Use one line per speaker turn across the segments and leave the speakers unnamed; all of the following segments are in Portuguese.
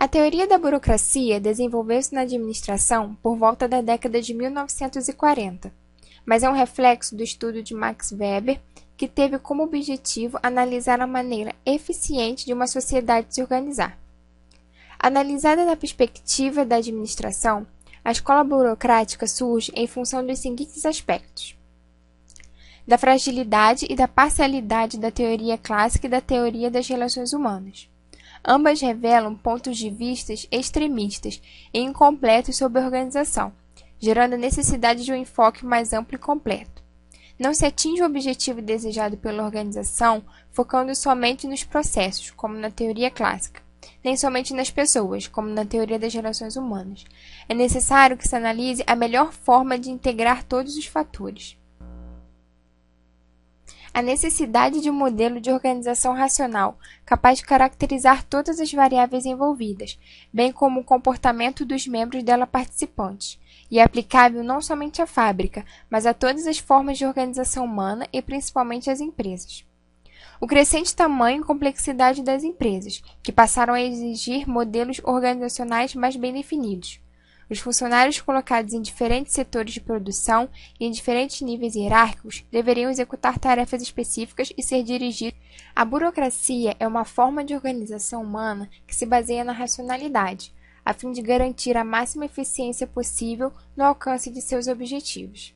A teoria da burocracia desenvolveu-se na administração por volta da década de 1940, mas é um reflexo do estudo de Max Weber, que teve como objetivo analisar a maneira eficiente de uma sociedade se organizar. Analisada da perspectiva da administração, a escola burocrática surge em função dos seguintes aspectos: da fragilidade e da parcialidade da teoria clássica e da teoria das relações humanas. Ambas revelam pontos de vista extremistas e incompletos sobre a organização, gerando a necessidade de um enfoque mais amplo e completo. Não se atinge o objetivo desejado pela organização focando somente nos processos, como na teoria clássica, nem somente nas pessoas, como na teoria das relações humanas. É necessário que se analise a melhor forma de integrar todos os fatores. A necessidade de um modelo de organização racional, capaz de caracterizar todas as variáveis envolvidas, bem como o comportamento dos membros dela participantes, e é aplicável não somente à fábrica, mas a todas as formas de organização humana e principalmente às empresas. O crescente tamanho e complexidade das empresas, que passaram a exigir modelos organizacionais mais bem definidos. Os funcionários colocados em diferentes setores de produção e em diferentes níveis hierárquicos deveriam executar tarefas específicas e ser dirigidos. A burocracia é uma forma de organização humana que se baseia na racionalidade, a fim de garantir a máxima eficiência possível no alcance de seus objetivos.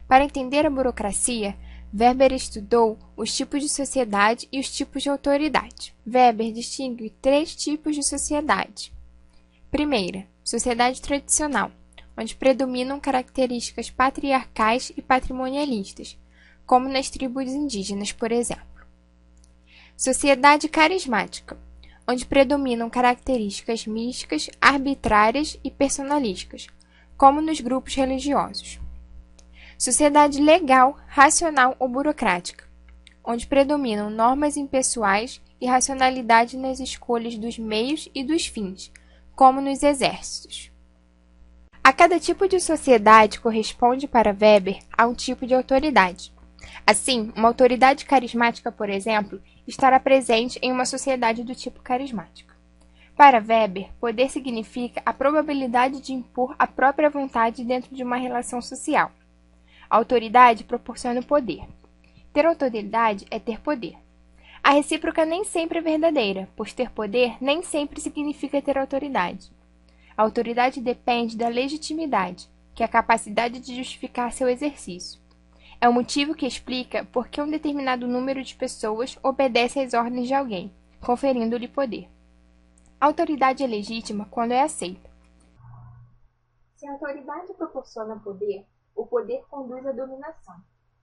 Para entender a burocracia, Weber estudou os tipos de sociedade e os tipos de autoridade. Weber distingue 3 tipos de sociedade. Primeira, sociedade tradicional, onde predominam características patriarcais e patrimonialistas, como nas tribos indígenas, por exemplo. Sociedade carismática, onde predominam características místicas, arbitrárias e personalísticas, como nos grupos religiosos. Sociedade legal, racional ou burocrática, onde predominam normas impessoais e racionalidade nas escolhas dos meios e dos fins, como nos exércitos. A cada tipo de sociedade corresponde, para Weber, a um tipo de autoridade. Assim, uma autoridade carismática, por exemplo, estará presente em uma sociedade do tipo carismática. Para Weber, poder significa a probabilidade de impor a própria vontade dentro de uma relação social. A autoridade proporciona o poder. Ter autoridade é ter poder. A recíproca nem sempre é verdadeira, pois ter poder nem sempre significa ter autoridade. A autoridade depende da legitimidade, que é a capacidade de justificar seu exercício. É o motivo que explica por que um determinado número de pessoas obedece às ordens de alguém, conferindo-lhe poder. A autoridade é legítima quando é aceita. Se a autoridade proporciona poder, o poder conduz à dominação,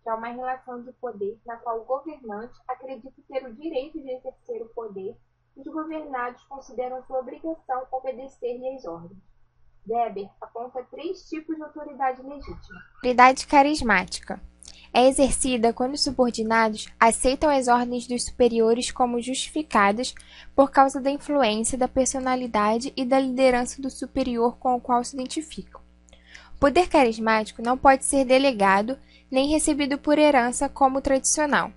que é uma relação de poder na qual o governante acredita ter o direito de exercer o poder e os governados consideram sua obrigação obedecer-lhe às ordens. Weber aponta 3 tipos de autoridade legítima. Autoridade carismática. É exercida quando os subordinados aceitam as ordens dos superiores como justificadas por causa da influência, da personalidade e da liderança do superior com o qual se identificam. O poder carismático não pode ser delegado nem recebido por herança como o tradicional.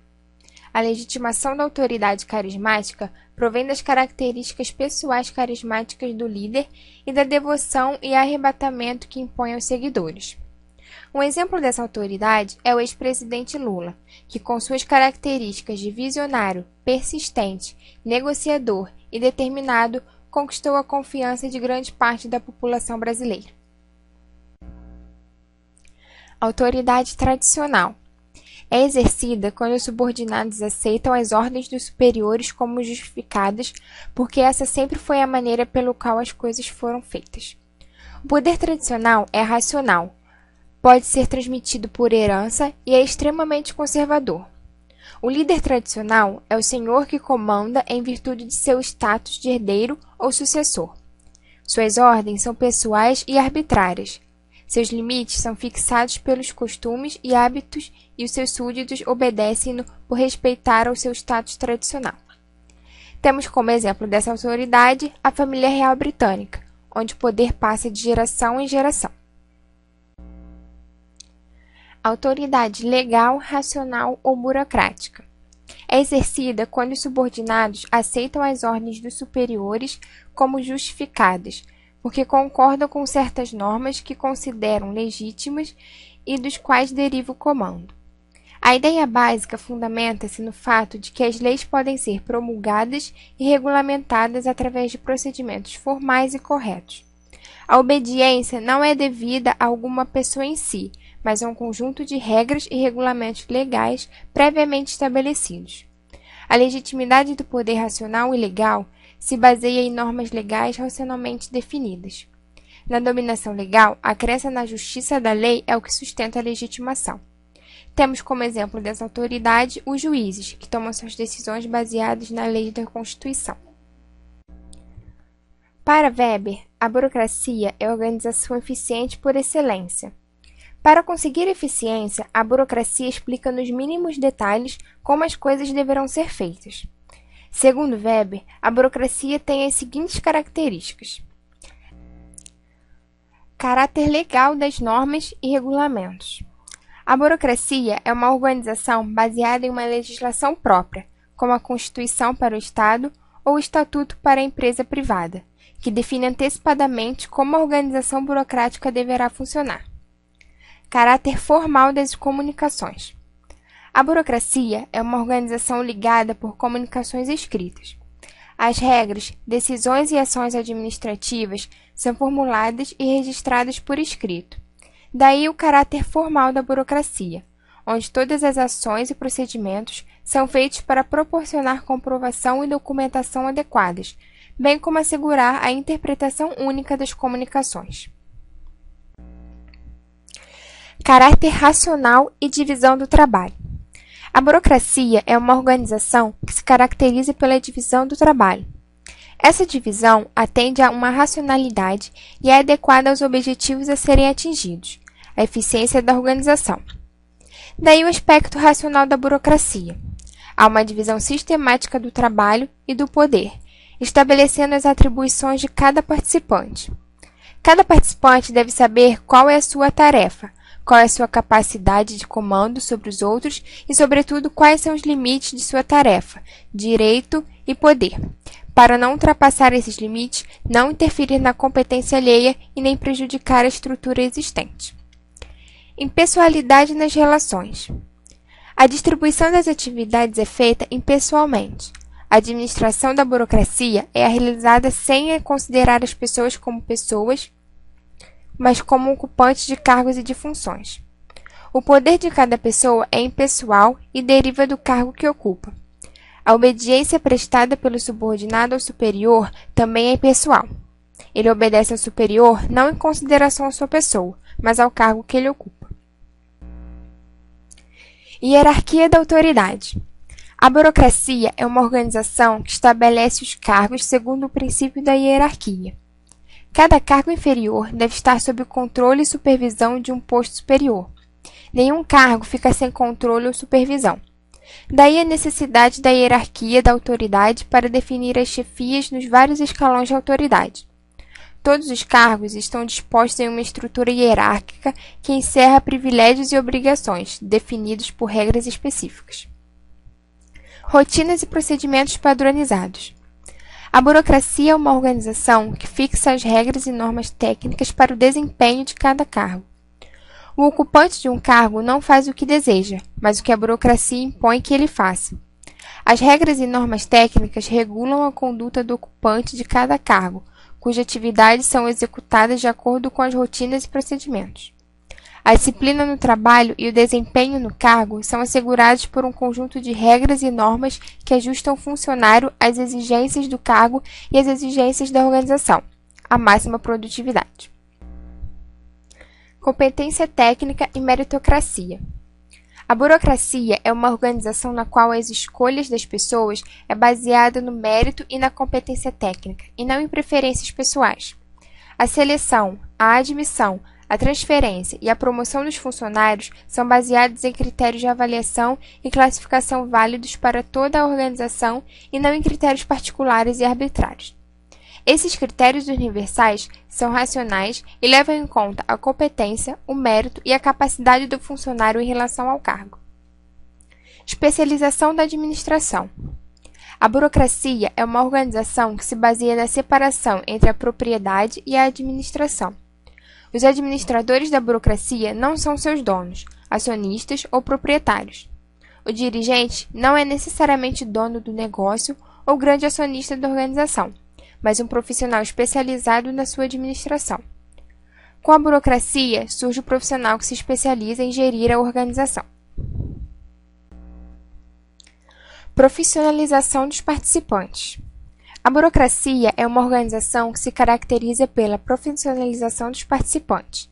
A legitimação da autoridade carismática provém das características pessoais carismáticas do líder e da devoção e arrebatamento que impõe aos seguidores. Um exemplo dessa autoridade é o ex-presidente Lula, que com suas características de visionário, persistente, negociador e determinado, conquistou a confiança de grande parte da população brasileira. Autoridade tradicional. É exercida quando os subordinados aceitam as ordens dos superiores como justificadas, porque essa sempre foi a maneira pela qual as coisas foram feitas. O poder tradicional é racional, pode ser transmitido por herança e é extremamente conservador. O líder tradicional é o senhor que comanda em virtude de seu status de herdeiro ou sucessor. Suas ordens são pessoais e arbitrárias. Seus limites são fixados pelos costumes e hábitos e os seus súditos obedecem-no por respeitar ao seu status tradicional. Temos como exemplo dessa autoridade a família real britânica, onde o poder passa de geração em geração. Autoridade legal, racional ou burocrática. É exercida quando os subordinados aceitam as ordens dos superiores como justificadas, porque concordam com certas normas que consideram legítimas e dos quais deriva o comando. A ideia básica fundamenta-se no fato de que as leis podem ser promulgadas e regulamentadas através de procedimentos formais e corretos. A obediência não é devida a alguma pessoa em si, mas a um conjunto de regras e regulamentos legais previamente estabelecidos. A legitimidade do poder racional e legal se baseia em normas legais racionalmente definidas. Na dominação legal, a crença na justiça da lei é o que sustenta a legitimação. Temos como exemplo dessa autoridade os juízes, que tomam suas decisões baseadas na lei da Constituição. Para Weber, a burocracia é a organização eficiente por excelência. Para conseguir eficiência, a burocracia explica nos mínimos detalhes como as coisas deverão ser feitas. Segundo Weber, a burocracia tem as seguintes características: caráter legal das normas e regulamentos. A burocracia é uma organização baseada em uma legislação própria, como a Constituição para o Estado ou o Estatuto para a empresa privada, que define antecipadamente como a organização burocrática deverá funcionar. Caráter formal das comunicações. A burocracia é uma organização ligada por comunicações escritas. As regras, decisões e ações administrativas são formuladas e registradas por escrito. Daí o caráter formal da burocracia, onde todas as ações e procedimentos são feitos para proporcionar comprovação e documentação adequadas, bem como assegurar a interpretação única das comunicações. Caráter racional e divisão do trabalho. A burocracia é uma organização que se caracteriza pela divisão do trabalho. Essa divisão atende a uma racionalidade e é adequada aos objetivos a serem atingidos, a eficiência da organização. Daí o aspecto racional da burocracia. Há uma divisão sistemática do trabalho e do poder, estabelecendo as atribuições de cada participante. Cada participante deve saber qual é a sua tarefa, qual é a sua capacidade de comando sobre os outros e, sobretudo, quais são os limites de sua tarefa, direito e poder, para não ultrapassar esses limites, não interferir na competência alheia e nem prejudicar a estrutura existente. Impessoalidade nas relações. A distribuição das atividades é feita impessoalmente. A administração da burocracia é realizada sem considerar as pessoas como pessoas, mas como ocupantes de cargos e de funções. O poder de cada pessoa é impessoal e deriva do cargo que ocupa. A obediência prestada pelo subordinado ao superior também é impessoal. Ele obedece ao superior não em consideração à sua pessoa, mas ao cargo que ele ocupa. Hierarquia da autoridade. A burocracia é uma organização que estabelece os cargos segundo o princípio da hierarquia. Cada cargo inferior deve estar sob o controle e supervisão de um posto superior. Nenhum cargo fica sem controle ou supervisão. Daí a necessidade da hierarquia da autoridade para definir as chefias nos vários escalões de autoridade. Todos os cargos estão dispostos em uma estrutura hierárquica que encerra privilégios e obrigações, definidos por regras específicas. Rotinas e procedimentos padronizados. A burocracia é uma organização que fixa as regras e normas técnicas para o desempenho de cada cargo. O ocupante de um cargo não faz o que deseja, mas o que a burocracia impõe que ele faça. As regras e normas técnicas regulam a conduta do ocupante de cada cargo, cujas atividades são executadas de acordo com as rotinas e procedimentos. A disciplina no trabalho e o desempenho no cargo são assegurados por um conjunto de regras e normas que ajustam o funcionário às exigências do cargo e às exigências da organização, a máxima produtividade. Competência técnica e meritocracia. A burocracia é uma organização na qual as escolhas das pessoas é baseada no mérito e na competência técnica, e não em preferências pessoais. A seleção, a admissão, a transferência e a promoção dos funcionários são baseados em critérios de avaliação e classificação válidos para toda a organização e não em critérios particulares e arbitrários. Esses critérios universais são racionais e levam em conta a competência, o mérito e a capacidade do funcionário em relação ao cargo. Especialização da administração. A burocracia é uma organização que se baseia na separação entre a propriedade e a administração. Os administradores da burocracia não são seus donos, acionistas ou proprietários. O dirigente não é necessariamente dono do negócio ou grande acionista da organização, mas um profissional especializado na sua administração. Com a burocracia, surge o profissional que se especializa em gerir a organização. Profissionalização dos participantes. A burocracia é uma organização que se caracteriza pela profissionalização dos participantes.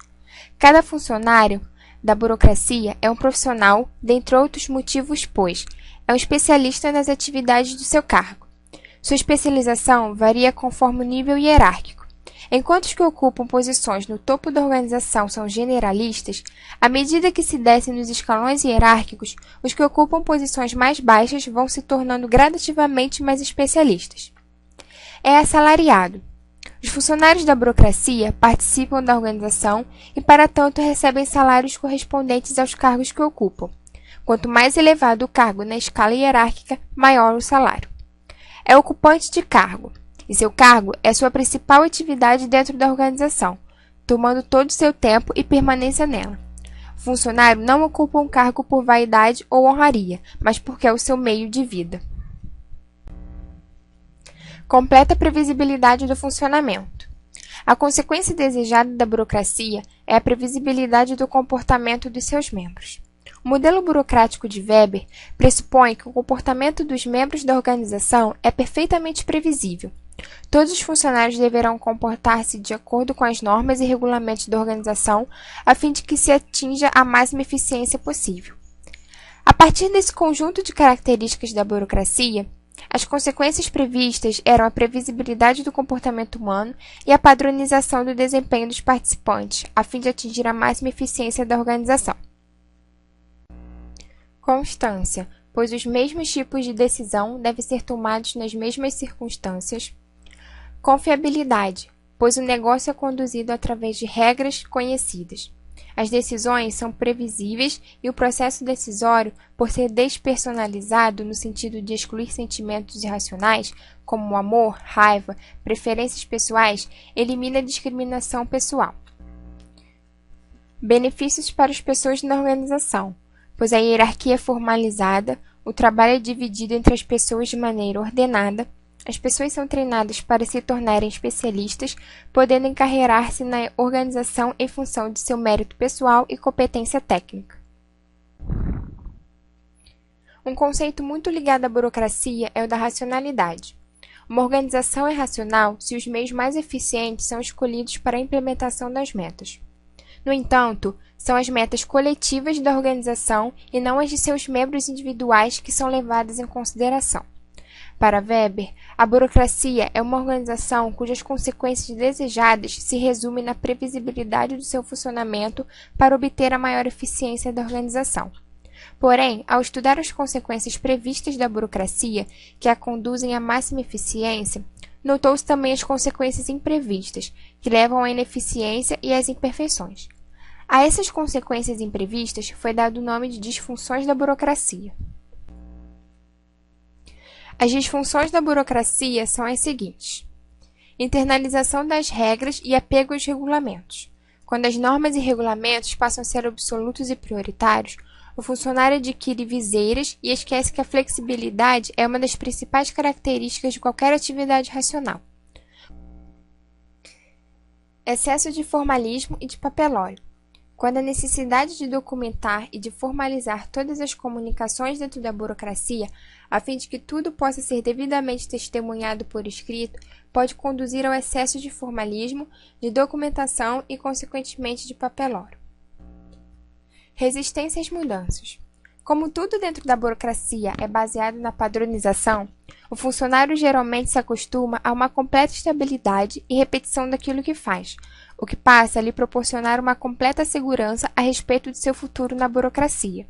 Cada funcionário da burocracia é um profissional, dentre outros motivos, pois é um especialista nas atividades do seu cargo. Sua especialização varia conforme o nível hierárquico. Enquanto os que ocupam posições no topo da organização são generalistas, à medida que se descem nos escalões hierárquicos, os que ocupam posições mais baixas vão se tornando gradativamente mais especialistas. É assalariado. Os funcionários da burocracia participam da organização e, para tanto, recebem salários correspondentes aos cargos que ocupam. Quanto mais elevado o cargo na escala hierárquica, maior o salário. É ocupante de cargo, e seu cargo é sua principal atividade dentro da organização, tomando todo o seu tempo e permanência nela. O funcionário não ocupa um cargo por vaidade ou honraria, mas porque é o seu meio de vida. Completa previsibilidade do funcionamento. A consequência desejada da burocracia é a previsibilidade do comportamento dos seus membros. O modelo burocrático de Weber pressupõe que o comportamento dos membros da organização é perfeitamente previsível. Todos os funcionários deverão comportar-se de acordo com as normas e regulamentos da organização, a fim de que se atinja a máxima eficiência possível. A partir desse conjunto de características da burocracia, as consequências previstas eram a previsibilidade do comportamento humano e a padronização do desempenho dos participantes, a fim de atingir a máxima eficiência da organização. Constância, pois os mesmos tipos de decisão devem ser tomados nas mesmas circunstâncias. Confiabilidade, pois o negócio é conduzido através de regras conhecidas. As decisões são previsíveis e o processo decisório, por ser despersonalizado no sentido de excluir sentimentos irracionais, como amor, raiva, preferências pessoais, elimina a discriminação pessoal. Benefícios para as pessoas na organização, pois a hierarquia é formalizada, o trabalho é dividido entre as pessoas de maneira ordenada, as pessoas são treinadas para se tornarem especialistas, podendo encarreirar-se na organização em função de seu mérito pessoal e competência técnica. Um conceito muito ligado à burocracia é o da racionalidade. Uma organização é racional se os meios mais eficientes são escolhidos para a implementação das metas. No entanto, são as metas coletivas da organização e não as de seus membros individuais que são levadas em consideração. Para Weber, a burocracia é uma organização cujas consequências desejadas se resumem na previsibilidade do seu funcionamento para obter a maior eficiência da organização. Porém, ao estudar as consequências previstas da burocracia, que a conduzem à máxima eficiência, notou-se também as consequências imprevistas, que levam à ineficiência e às imperfeições. A essas consequências imprevistas foi dado o nome de disfunções da burocracia. As disfunções da burocracia são as seguintes: internalização das regras e apego aos regulamentos. Quando as normas e regulamentos passam a ser absolutos e prioritários, o funcionário adquire viseiras e esquece que a flexibilidade é uma das principais características de qualquer atividade racional. Excesso de formalismo e de papelório. Quando a necessidade de documentar e de formalizar todas as comunicações dentro da burocracia, a fim de que tudo possa ser devidamente testemunhado por escrito, pode conduzir ao excesso de formalismo, de documentação e, consequentemente, de papelório. Resistência às mudanças. Como tudo dentro da burocracia é baseado na padronização, o funcionário geralmente se acostuma a uma completa estabilidade e repetição daquilo que faz, o que passa a lhe proporcionar uma completa segurança a respeito de seu futuro na burocracia.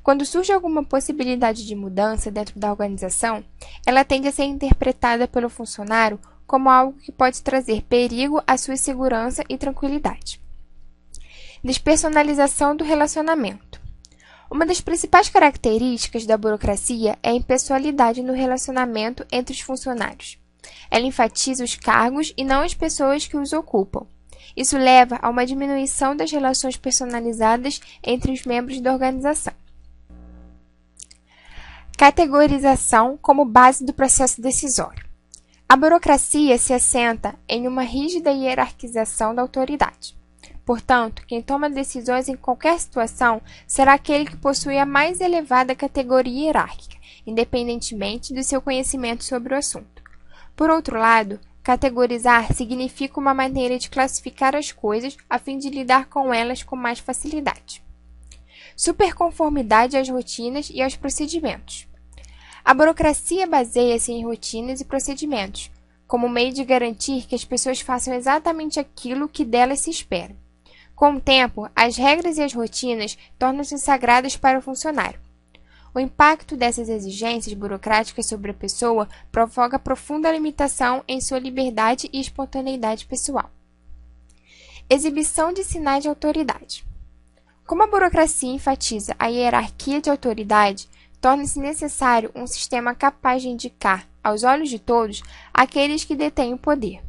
Quando surge alguma possibilidade de mudança dentro da organização, ela tende a ser interpretada pelo funcionário como algo que pode trazer perigo à sua segurança e tranquilidade. Despersonalização do relacionamento. Uma das principais características da burocracia é a impessoalidade no relacionamento entre os funcionários. Ela enfatiza os cargos e não as pessoas que os ocupam. Isso leva a uma diminuição das relações personalizadas entre os membros da organização. Categorização como base do processo decisório. A burocracia se assenta em uma rígida hierarquização da autoridade. Portanto, quem toma decisões em qualquer situação será aquele que possui a mais elevada categoria hierárquica, independentemente do seu conhecimento sobre o assunto. Por outro lado, categorizar significa uma maneira de classificar as coisas a fim de lidar com elas com mais facilidade. Superconformidade às rotinas e aos procedimentos. A burocracia baseia-se em rotinas e procedimentos, como meio de garantir que as pessoas façam exatamente aquilo que delas se espera. Com o tempo, as regras e as rotinas tornam-se sagradas para o funcionário. O impacto dessas exigências burocráticas sobre a pessoa provoca profunda limitação em sua liberdade e espontaneidade pessoal. Exibição de sinais de autoridade. Como a burocracia enfatiza a hierarquia de autoridade, torna-se necessário um sistema capaz de indicar, aos olhos de todos, aqueles que detêm o poder.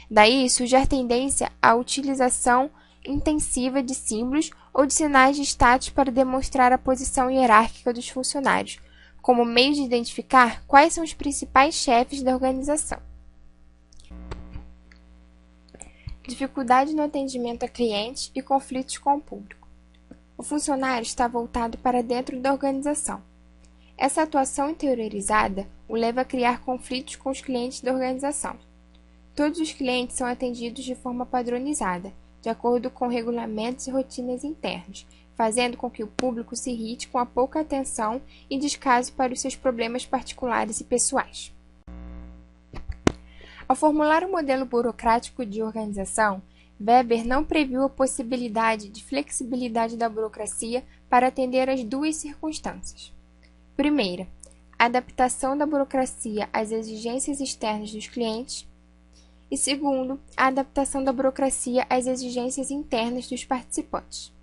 Daí surge a tendência à utilização intensiva de símbolos ou de sinais de status para demonstrar a posição hierárquica dos funcionários, como meio de identificar quais são os principais chefes da organização. Dificuldade no atendimento a clientes e conflitos com o público. O funcionário está voltado para dentro da organização. Essa atuação interiorizada o leva a criar conflitos com os clientes da organização. Todos os clientes são atendidos de forma padronizada, de acordo com regulamentos e rotinas internos, fazendo com que o público se irrite com a pouca atenção e descaso para os seus problemas particulares e pessoais. Ao formular o modelo burocrático de organização, Weber não previu a possibilidade de flexibilidade da burocracia para atender às duas circunstâncias. Primeira, a adaptação da burocracia às exigências externas dos clientes. E segundo, a adaptação da burocracia às exigências internas dos participantes.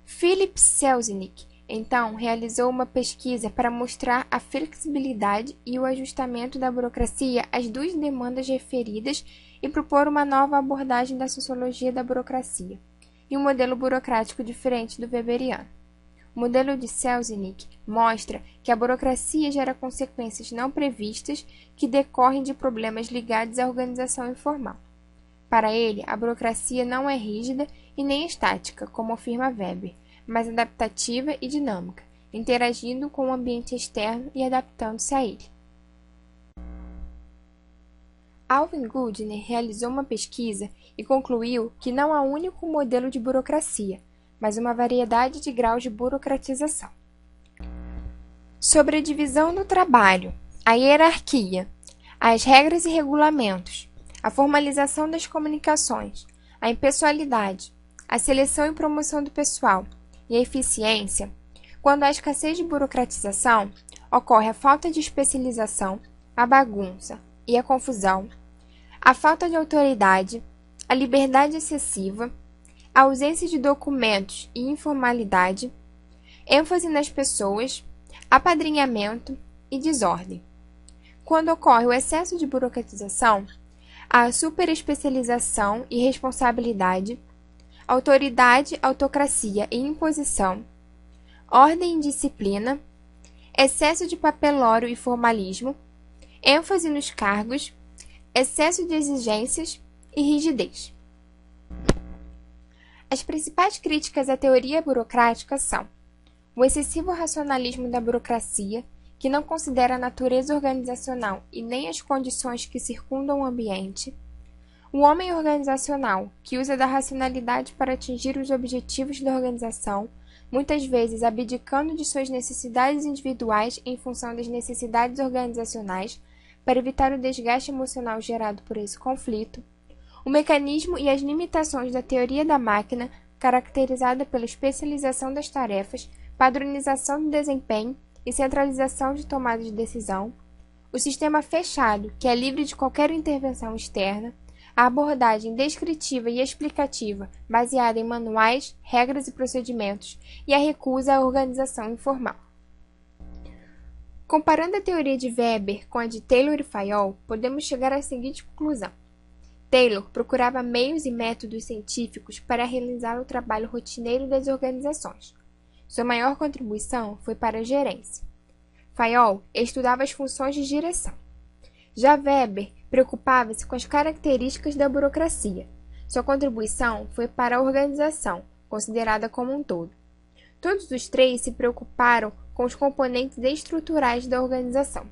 Philip Selznick, então, realizou uma pesquisa para mostrar a flexibilidade e o ajustamento da burocracia às duas demandas referidas e propor uma nova abordagem da sociologia da burocracia, e um modelo burocrático diferente do weberiano. O modelo de Selznick mostra que a burocracia gera consequências não previstas que decorrem de problemas ligados à organização informal. Para ele, a burocracia não é rígida e nem estática, como afirma Weber, mas adaptativa e dinâmica, interagindo com o ambiente externo e adaptando-se a ele. Alvin Goodner realizou uma pesquisa e concluiu que não há um único modelo de burocracia, mas uma variedade de graus de burocratização. Sobre a divisão do trabalho, a hierarquia, as regras e regulamentos, a formalização das comunicações, a impessoalidade, a seleção e promoção do pessoal e a eficiência, quando há escassez de burocratização, ocorre a falta de especialização, a bagunça e a confusão, a falta de autoridade, a liberdade excessiva, a ausência de documentos e informalidade, ênfase nas pessoas, apadrinhamento e desordem. Quando ocorre o excesso de burocratização, há superespecialização e responsabilidade, autoridade, autocracia e imposição, ordem e disciplina, excesso de papelório e formalismo, ênfase nos cargos, excesso de exigências e rigidez. As principais críticas à teoria burocrática são o excessivo racionalismo da burocracia, que não considera a natureza organizacional e nem as condições que circundam o ambiente, o homem organizacional, que usa da racionalidade para atingir os objetivos da organização, muitas vezes abdicando de suas necessidades individuais em função das necessidades organizacionais, para evitar o desgaste emocional gerado por esse conflito, o mecanismo e as limitações da teoria da máquina, caracterizada pela especialização das tarefas, padronização do desempenho e centralização de tomada de decisão, o sistema fechado, que é livre de qualquer intervenção externa, a abordagem descritiva e explicativa, baseada em manuais, regras e procedimentos, e a recusa à organização informal. Comparando a teoria de Weber com a de Taylor e Fayol, podemos chegar à seguinte conclusão. Taylor procurava meios e métodos científicos para realizar o trabalho rotineiro das organizações. Sua maior contribuição foi para a gerência. Fayol estudava as funções de direção. Já Weber preocupava-se com as características da burocracia. Sua contribuição foi para a organização, considerada como um todo. Todos os três se preocuparam com os componentes estruturais da organização.